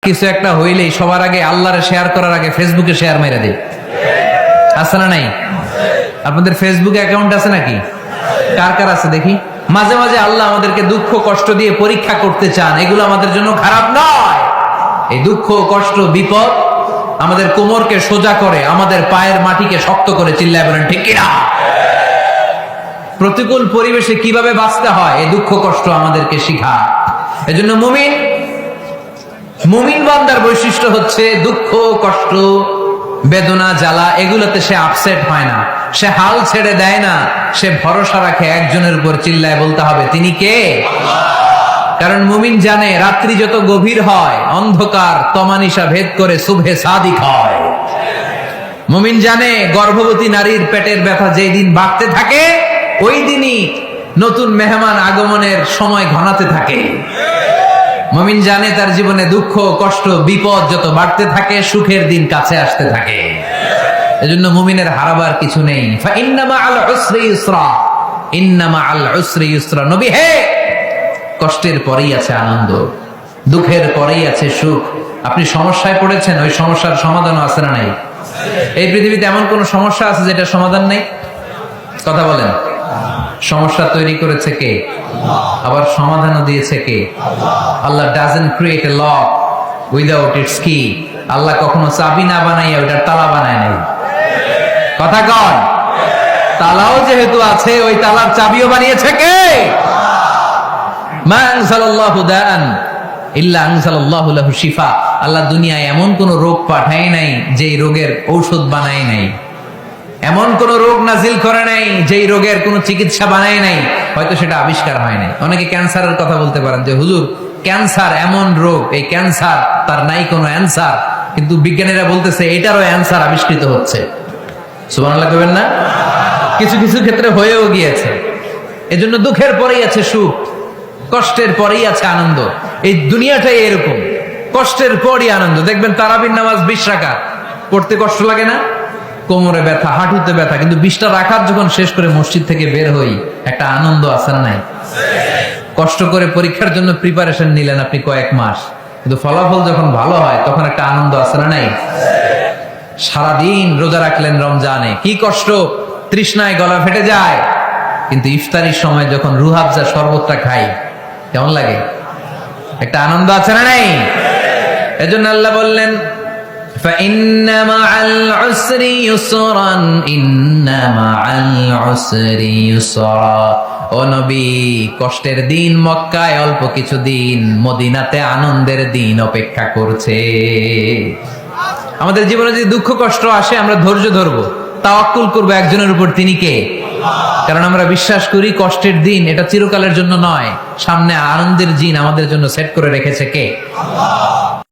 কিছু একটা হইলেই সবার আগে আল্লাহরে শেয়ার করার আগে ফেসবুকে শেয়ার মেরে দেয়, আছে না নাই? আপনাদের ফেসবুক অ্যাকাউন্ট আছে নাকি? কার কার আছে দেখি। মাঝে মাঝে আল্লাহ আমাদেরকে দুঃখ কষ্ট দিয়ে পরীক্ষা করতে চান, এগুলো আমাদের জন্য খারাপ নয়। এই দুঃখ কষ্ট বিপদ আমাদের কোমরকে সোজা করে, আমাদের পায়ের মাটিকে শক্ত করে, চিল্লায় বলেন ঠিক কিনা? প্রতিকূল পরিবেশে কিভাবে বাঁচতে হয় এই দুঃখ কষ্ট আমাদেরকে শিখায়। এজন্য মুমিন বান্দার বৈশিষ্ট্য হচ্ছে দুঃখ কষ্ট বেদনা জ্বালা এগুলোতে সে আপসেট হয় না, সে হাল ছেড়ে দেয় না, সে ভরসা রাখে একজনের উপর, চিল্লায় বলতে হবে তিনি কে? কারণ মুমিন জানে রাত্রি যত গভীর হয় অন্ধকার তমানিসা ভেদ করে সুবহে সাদিক হয়। মুমিন জানে গর্ভবতী নারীর পেটের ব্যথা যেই দিন বাড়তে থাকে ওই দিনই নতুন মেহমান আগমনের সময় ঘনাতে থাকে। মুমিন জানে তার জীবনে দুঃখ কষ্ট বিপদ যত বাড়তে থাকে সুখের দিন কাছে আসতে থাকে। এজন্য মুমিনের হারাবার কিছু নেই। ইন্না মাআল উসরি ইউসরা, ইন্না মাআল উসরি ইউসরা। নবী হে, কষ্টের পরেই আছে আনন্দ, দুঃখের পরেই আছে সুখ। আপনি সমস্যায় পড়েছেন, ওই সমস্যার সমাধানও আছে না নাই? এই পৃথিবীতে এমন কোন সমস্যা আছে যেটা সমাধান নেই? কথা বলেন। সমস্যা তৈরি করেছে কে? আবার সমাধানও দিয়েছে কে? Allah doesn't create a lock without its key. Allah কখনো চাবি না বানাইয়া ওইটার তালা বানায় নাই। কথা কন। তালাও যেহেতু আছে ওই তালার চাবিও বানিয়েছে কে? মা আনজালাল্লাহু দাআন ইল্লা আনজালাল্লাহু লাহু শিফা। আল্লাহ দুনিয়ায় এমন কোন রোগ পাঠায় নাই যেই রোগের ঔষধ বানায় নাই, এমন কোন রোগ নাজিল করে নাই যেই রোগের কোন চিকিৎসা বানায় নাই, হয়তো সেটা আবিষ্কার হয় নাই। অনেকে ক্যান্সারের কথা বলতে পারেন যে হুজুর ক্যান্সার এমন রোগ, এই ক্যান্সার তার নাই কোনো অ্যান্সার, কিন্তু বিজ্ঞানীরা বলতেছে এটারও অ্যান্সার আবিষ্কৃত হচ্ছে। সুবহানাল্লাহ কইবেন না? কিছু কিছু ক্ষেত্রে হয়েও গিয়েছে। এজন্য দুঃখের পরেই আছে সুখ, কষ্টের পরেই আছে আনন্দ। এই দুনিয়াটাই এরকম, কষ্টের পরই আনন্দ। দেখবেন তারাবির নামাজ 20 রাকাত পড়তে কষ্ট লাগে না? কোমরে ব্যথা, হাঁটুতে ব্যথা, কিন্তু 20টা রাকাত যখন শেষ করে মসজিদ থেকে বের হই একটা আনন্দ আছে না নাই? কষ্ট করে পরীক্ষার জন্য প্রিপারেশন নিলেন আপনি কয়েক মাস, কিন্তু ফলাফল যখন ভালো হয় তখন একটা আনন্দ আছে না নাই? সারাদিন রোজা রাখলেন রমজানে, কি কষ্ট, তৃষ্ণায় গলা ফেটে যায়, কিন্তু ইফতারির সময় যখন রুহাবজা শরবতটা খাই কেমন লাগে? একটা আনন্দ আছে না নাই? এজন্য আল্লাহ বললেন فَإِنَّ مَعَ الْعُسْرِ يُسْرًا إِنَّ مَعَ الْعُسْرِ يُسْرًا। ও নবী, কষ্টের দিন মক্কায় অল্প কিছু দিন, মদিনাতে আনন্দের দিন অপেক্ষা করছে। আমাদের জীবনে যদি দুঃখ কষ্ট আসে আমরা ধৈর্য ধরবো, তাওয়াক্কুল করবো একজনের উপর, তিনি কে? কারণ আমরা বিশ্বাস করি কষ্টের দিন এটা চিরকালের জন্য নয়, সামনে আনন্দের দিন আমাদের জন্য সেট করে রেখেছে কে? আল্লাহ।